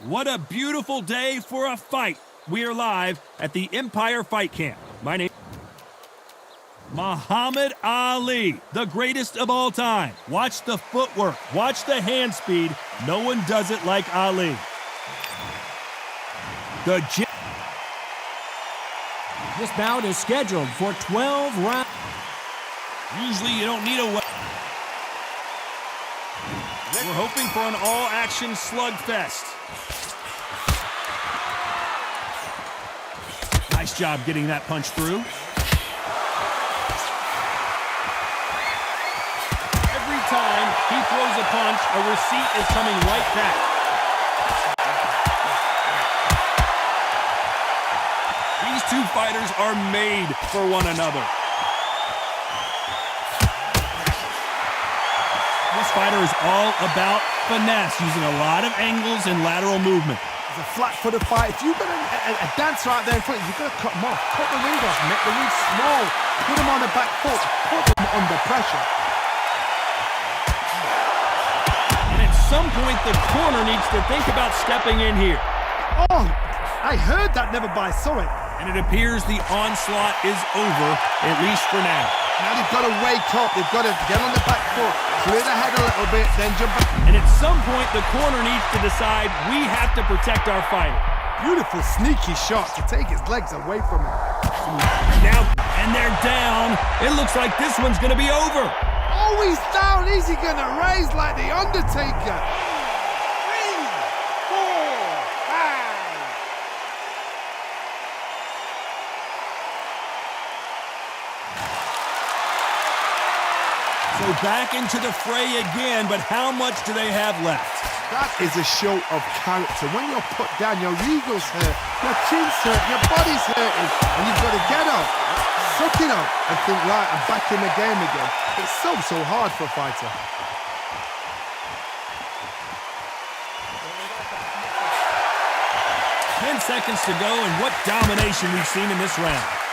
What a beautiful day for a fight. We are live at the Empire Fight Camp. My name Muhammad Ali, the greatest of all time. Watch the footwork, watch the hand speed. No one does it like Ali. This bout is scheduled for 12 rounds. Usually you don't need a weapon. We're hoping for an all-action slugfest. Nice job getting that punch through. Every time he throws a punch, a receipt is coming right back. These two fighters are made for one another. This fighter is all about finesse, using a lot of angles and lateral movement. It's a flat-footed fight. If you've got a dancer out there in front, you've got to cut him off. Cut the ring off, make the ring small. Put him on the back foot, put him under pressure. And at some point, the corner needs to think about stepping in here. Oh, I heard that, never by saw it. And it appears the onslaught is over, at least for now. Now they've got to wake up. They've got to get on the back foot, clear the head a little bit, then jump back. And at some point, the corner needs to decide we have to protect our fighter. Beautiful, sneaky shot to take his legs away from him. Now, and they're down. It looks like this one's going to be over. Oh, he's down. Is he going to raise like the Undertaker? 3, 4, 5. So back into the fray again, but how much do they have left? That is a show of character. When you're put down, your ego's hurt, your chin's hurt, your body's hurting, and you've got to get up, suck it up, and think, right, I'm back in the game again. It's so hard for a fighter. Ten seconds to go, and what domination we've seen in this round.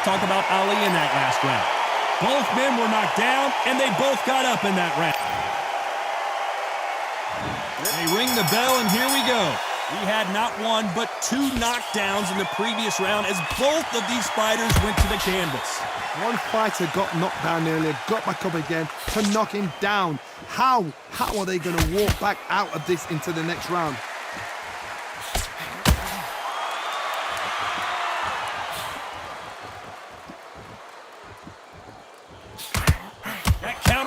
Talk about Ali in that last round. Both men were knocked down, and they both got up in that round. They ring the bell, and here we go. We had not one, but 2 knockdowns in the previous round as both of these fighters went to the canvas. One fighter got knocked down earlier, got back up again to knock him down. How are they going to walk back out of this into the next round?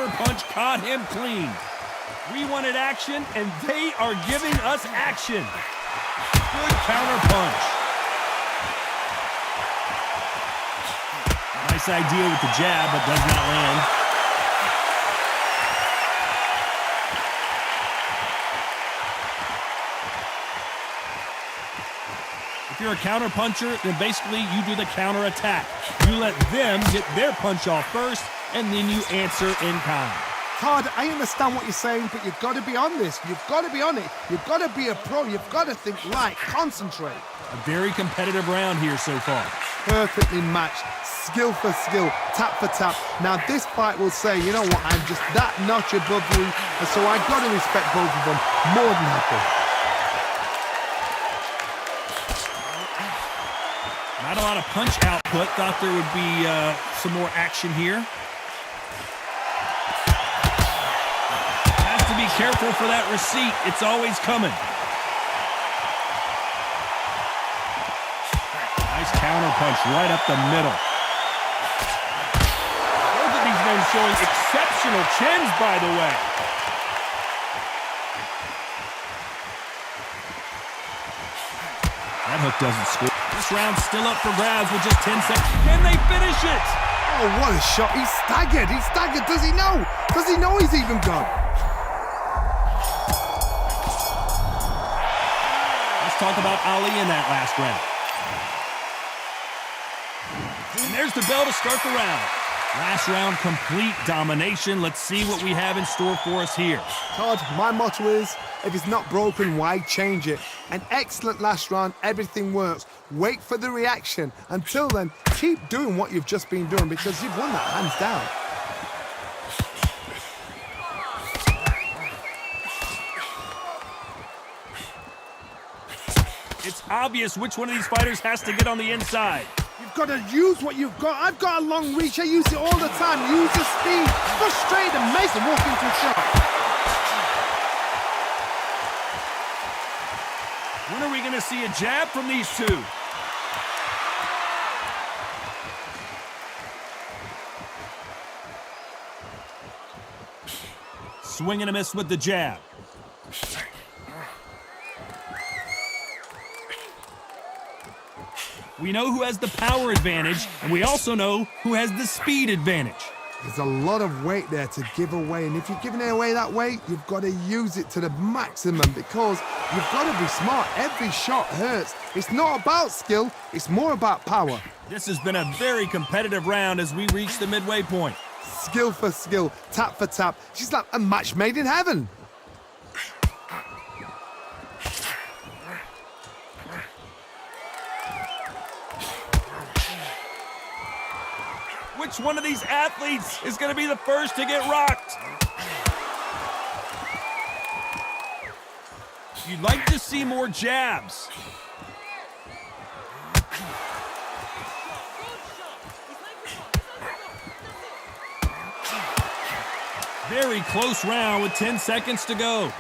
Punch caught him clean. We wanted action, and they are giving us action. Good counter punch. Nice idea with the jab, but does not land. If you're a counter puncher, then basically you do the counter attack. You let them get their punch off first, and then you answer in kind. Todd, I understand what you're saying, but you've got to be on this. You've got to be on it. You've got to be a pro. You've got to think right, concentrate. A very competitive round here so far. Perfectly matched, skill for skill, tap for tap. Now this fight will say, you know what, I'm just that notch above you, and so I've got to respect both of them more than happy. Not a lot of punch output. Thought there would be some more action here. Has to be careful for that receipt. It's always coming. Nice counter punch right up the middle. Both of these men showing exceptional chins, by the way. That hook doesn't score. This round's still up for grabs with just 10 seconds. Can they finish it? Oh, what a shot. He's staggered. He's staggered. Does he know? Does he know he's even gone? Let's talk about Ali in that last round. And there's the bell to start the round. Last round, complete domination. Let's see what we have in store for us here. Todd, my motto is, if it's not broken, why change it? An excellent last round, everything works. Wait for the reaction. Until then, keep doing what you've just been doing because you've won that hands down. It's obvious which one of these fighters has to get on the inside. You've got to use what you've got. I've got a long reach. I use it all the time. Use your speed. Go straight and Mason walk into a shot. When are we going to see a jab from these two? Swing and a miss with the jab. We know who has the power advantage, and we also know who has the speed advantage. There's a lot of weight there to give away, and if you're giving it away that way, you've got to use it to the maximum because you've got to be smart. Every shot hurts. It's not about skill, it's more about power. This has been a very competitive round as we reach the midway point. Skill for skill, tap for tap. She's like a match made in heaven. Which one of these athletes is going to be the first to get rocked? You'd like to see more jabs. Very close round with 10 seconds to go.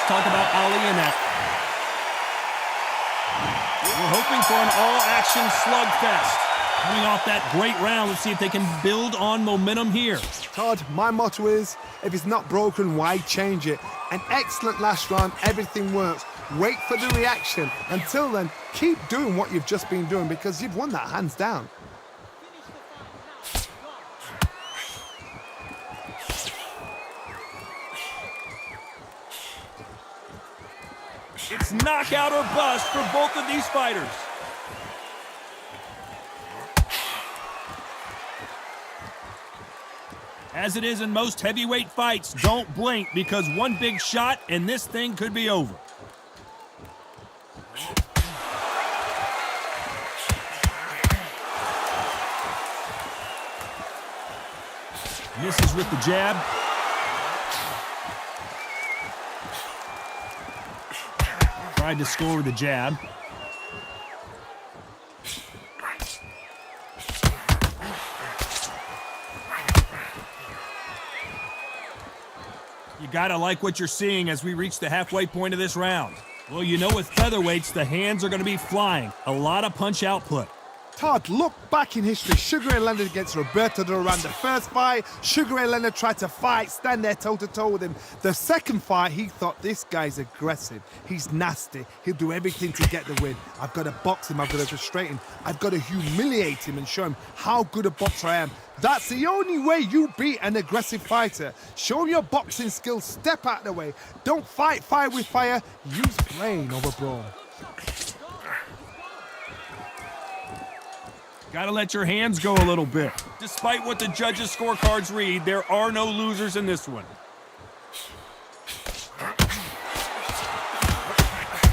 Talk about Ali and that. We're hoping for an all-action slugfest. Coming off that great round, let's see if they can build on momentum here. Todd, my motto is, if it's not broken, why change it? An excellent last round, everything works. Wait for the reaction. Until then, keep doing what you've just been doing because you've won that hands down. It's knockout or bust for both of these fighters. As it is in most heavyweight fights, don't blink because one big shot and this thing could be over. Misses with the jab. Tried to score with the jab. You gotta like what you're seeing as we reach the halfway point of this round. Well, you know with featherweights, the hands are gonna be flying. A lot of punch output. Todd, look back in history. Sugar Ray Leonard against Roberto Duran. The first fight, Sugar Ray Leonard tried to fight, stand there toe-to-toe with him. The second fight, he thought, this guy's aggressive. He's nasty. He'll do everything to get the win. I've got to box him. I've got to frustrate him. I've got to humiliate him and show him how good a boxer I am. That's the only way you beat an aggressive fighter. Show him your boxing skills. Step out of the way. Don't fight fire with fire. Use brain over brawn. Gotta let your hands go a little bit. Despite what the judges' scorecards read, there are no losers in this one.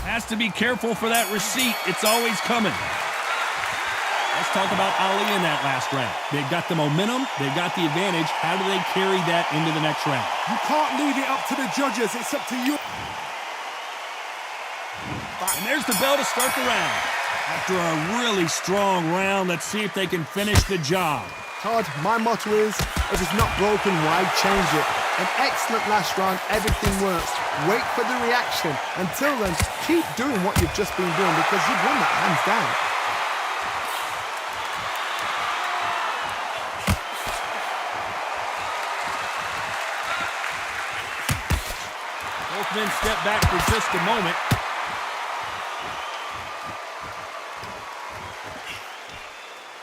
Has to be careful for that receipt. It's always coming. Let's talk about Ali in that last round. They've got the momentum. They've got the advantage. How do they carry that into the next round? You can't leave it up to the judges. It's up to you. And there's the bell to start the round. After a really strong round, let's see if they can finish the job. Todd, my motto is, if it's not broken, why change it? An excellent last round, everything works. Wait for the reaction. Until then, keep doing what you've just been doing because you've won that hands down. Both men step back for just a moment.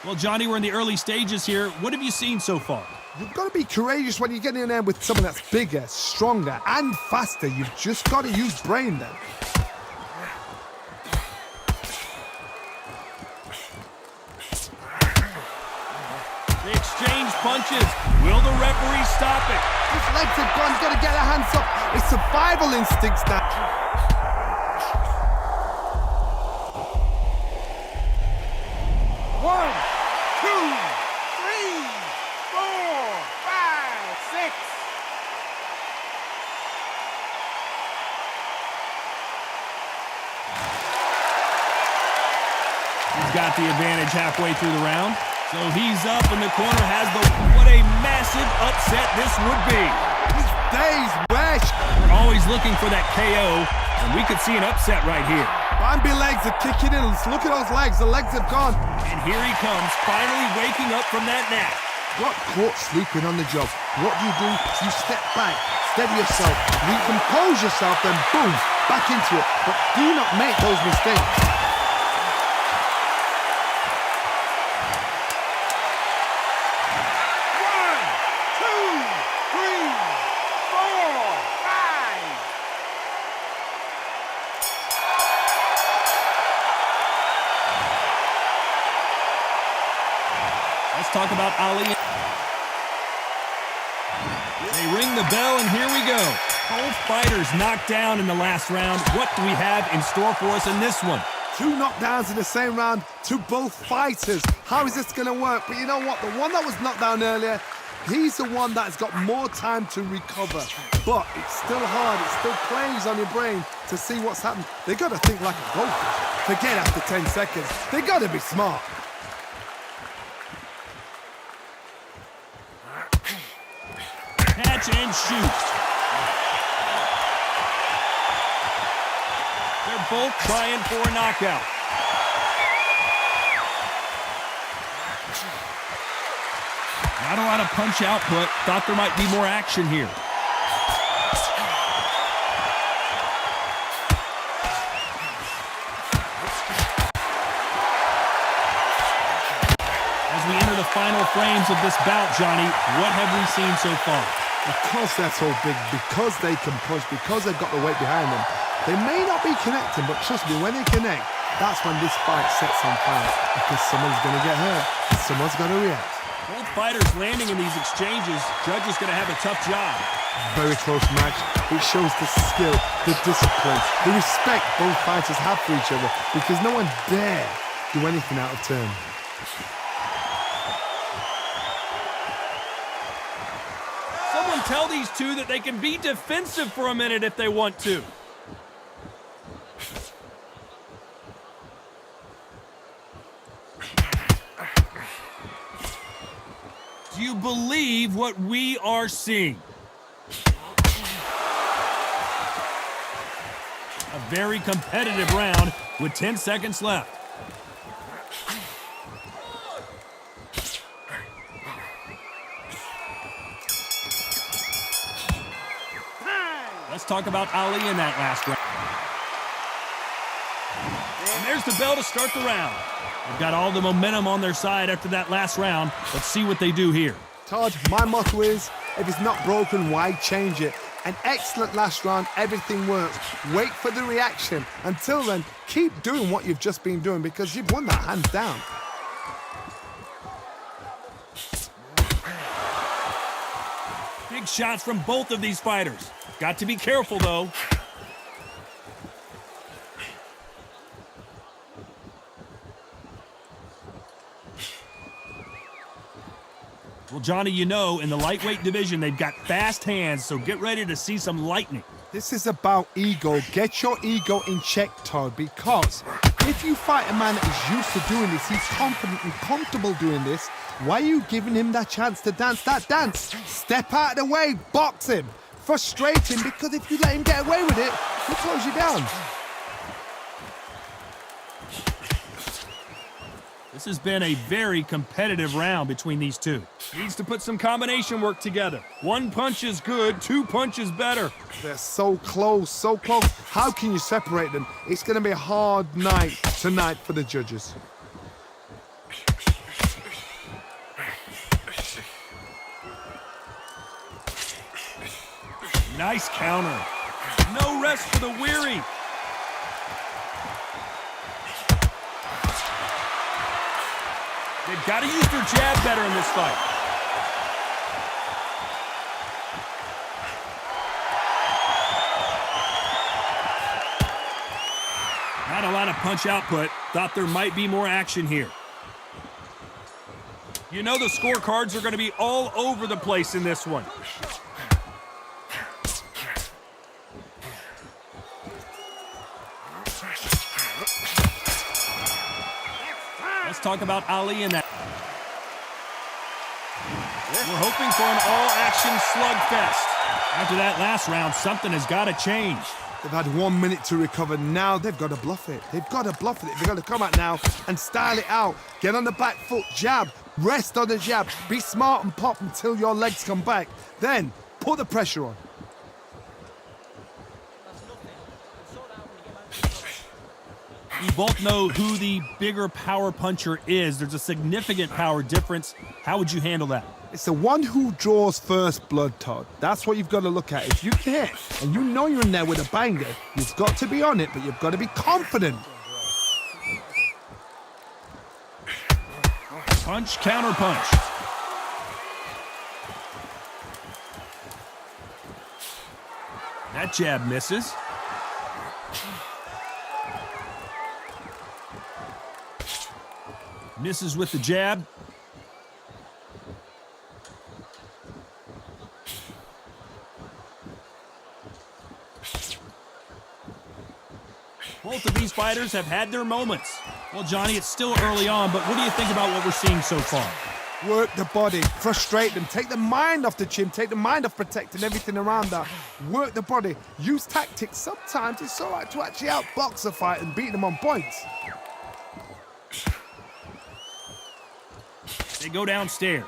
Well, Johnny, we're in the early stages here. What have you seen so far? You've got to be courageous when you get in there with someone that's bigger, stronger, and faster. You've just got to use brain then. They exchange punches. Will the referee stop it? His legs have gone. He's got to get their hands up. It's survival instincts now. One, two, three, 4, 5, 6. He's got the advantage halfway through the round. So he's up in the corner, has the... What a massive upset this would be. His days wish. We're always looking for that KO, and we could see an upset right here. Bambi legs are kicking in. Look at those legs. The legs have gone. And here he comes, finally waking up from that nap. Got caught sleeping on the job. What do? You step back, steady yourself, recompose yourself, then boom, back into it. But do not make those mistakes. Let's talk about Ali. They ring the bell, and here we go. Both fighters knocked down in the last round. What do we have in store for us in this one? 2 knockdowns in the same round to both fighters. How is this going to work? But you know what? The one that was knocked down earlier, he's the one that's got more time to recover. But it's still hard. It still plays on your brain to see what's happened. They got to think like a goldfish. Forget after 10 seconds. They got to be smart. Catch and shoot. They're both trying for a knockout. Not a lot of punch output. Thought there might be more action here. As we enter the final frames of this bout, Johnny, what have we seen so far? Because they're so big, because they can push, because they've got the weight behind them, they may not be connecting, but trust me, when they connect, that's when this fight sets on fire. Because someone's going to get hurt, and someone's got to react. Both fighters landing in these exchanges. Judge is going to have a tough job. Very close match. It shows the skill, the discipline, the respect both fighters have for each other, because no one dare do anything out of turn. Someone tell these two that they can be defensive for a minute if they want to. Do you believe what we are seeing? A very competitive round with 10 seconds left. Let's talk about Ali in that last round. And there's the bell to start the round. They've got all the momentum on their side after that last round. Let's see what they do here. Todd, my motto is, if it's not broken, why change it? An excellent last round, everything works. Wait for the reaction. Until then, keep doing what you've just been doing because you've won that hands down. Big shots from both of these fighters. Got to be careful, though. Well, Johnny, you know, in the lightweight division, they've got fast hands, so get ready to see some lightning. This is about ego. Get your ego in check, Todd, because if you fight a man that is used to doing this, he's confident and comfortable doing this, why are you giving him that chance to dance that dance? Step out of the way, box him. Frustrate him, because if you let him get away with it, he'll close you down. This has been a very competitive round between these two. Needs to put some combination work together. One punch is good, 2 punches better. They're so close, so close. How can you separate them? It's going to be a hard night tonight for the judges. Nice counter. No rest for the weary. They've got to use their jab better in this fight. Not a lot of punch output. Thought there might be more action here. You know the scorecards are going to be all over the place in this one. Let's talk about Ali in that. We're hoping for an all-action slugfest. After that last round, something has got to change. They've had 1 minute to recover. Now they've got to bluff it. They've got to bluff it. They've got to come out now and style it out. Get on the back foot, jab, rest on the jab. Be smart and pop until your legs come back. Then put the pressure on. You both know who the bigger power puncher is. There's a significant power difference. How would you handle that? It's the one who draws first blood, Todd. That's what you've got to look at. If you hit and you know you're in there with a banger, you've got to be on it, but you've got to be confident. Punch, counter punch. That jab misses. Misses with the jab. Both of these fighters have had their moments. Well, Johnny, it's still early on, but what do you think about what we're seeing so far? Work the body, frustrate them, take the mind off the chin, take the mind off protecting everything around that. Work the body, use tactics. Sometimes it's all right to actually outbox a fight and beat them on points. They go downstairs.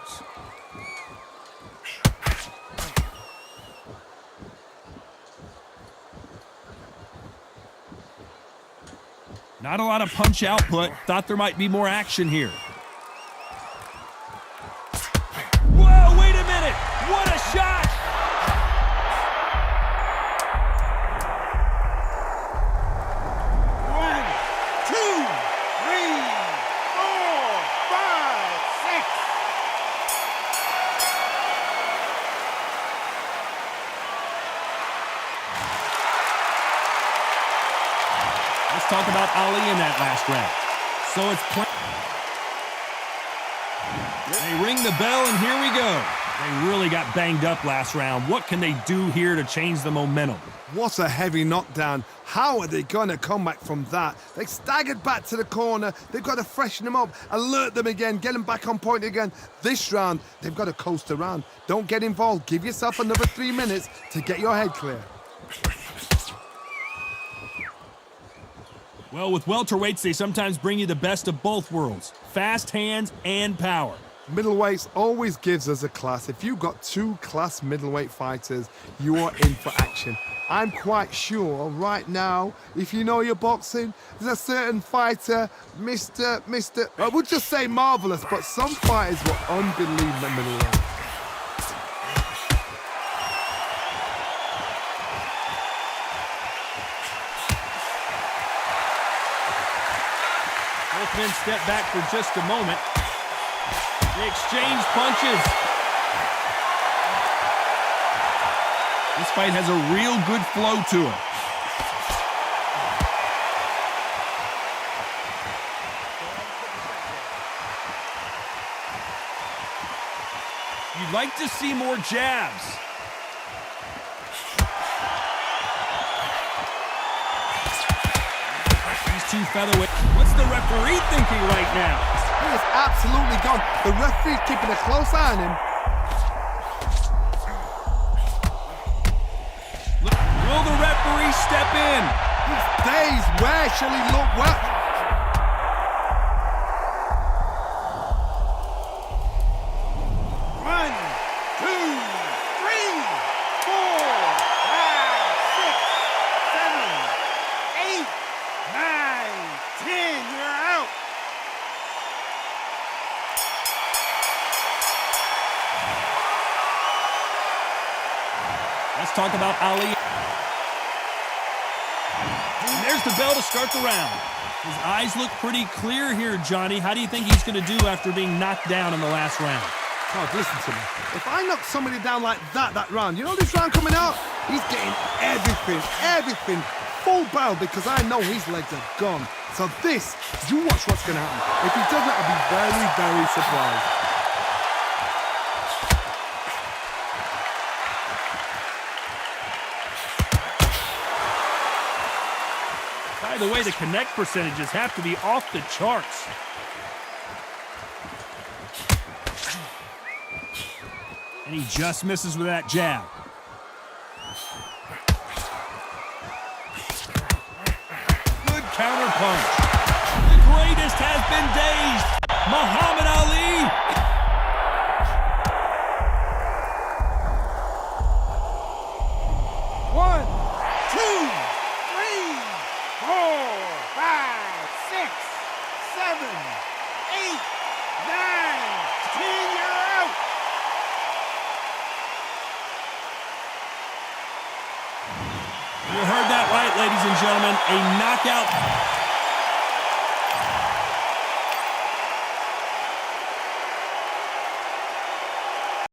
Not a lot of punch output. Thought there might be more action here. Whoa, wait a minute! What a shot! One, two, three, four, five, six. Let's talk about Ali in that last round. So it's they ring the bell, and here we go. They really got banged up last round. What can they do here to change the momentum? What a heavy knockdown. How are they going to come back from that? They staggered back to the corner. They've got to freshen them up, alert them again, get them back on point again. This round, they've got to coast around. Don't get involved. Give yourself another 3 minutes to get your head clear. Well, with welterweights, they sometimes bring you the best of both worlds. Fast hands and power. Middleweights always gives us a class. If you've got two class middleweight fighters, you are in for action. I'm quite sure right now, if you know your boxing, there's a certain fighter, Mr. I would just say marvelous, but some fighters were unbelievable middleweight. Both men step back for just a moment. They exchange punches. This fight has a real good flow to it. You'd like to see more jabs. These two featherweights. What's the referee thinking right now? He is absolutely gone. The referee's keeping a close eye on him. Will the referee step in? He's dazed. Where shall he look? Where? One, two, three, four, five, six, seven, eight, nine, 10. You're out. Let's talk about Ali. And there's the bell to start the round. His eyes look pretty clear here, Johnny. How do you think he's going to do after being knocked down in the last round? Oh, listen to me. If I knock somebody down like that round, you know this round coming out? He's getting everything, full barrel, because I know his legs are gone. So this, you watch what's going to happen. If he doesn't, I'll be very, very surprised. By the way, the connect percentages have to be off the charts. And he just misses with that jab. Good counter punch. The greatest has been dazed. Muhammad Ali. One, two, three, 4, 5, 6, 7, 8, 9, 10. You're out. You heard that right, ladies and gentlemen. A knockout.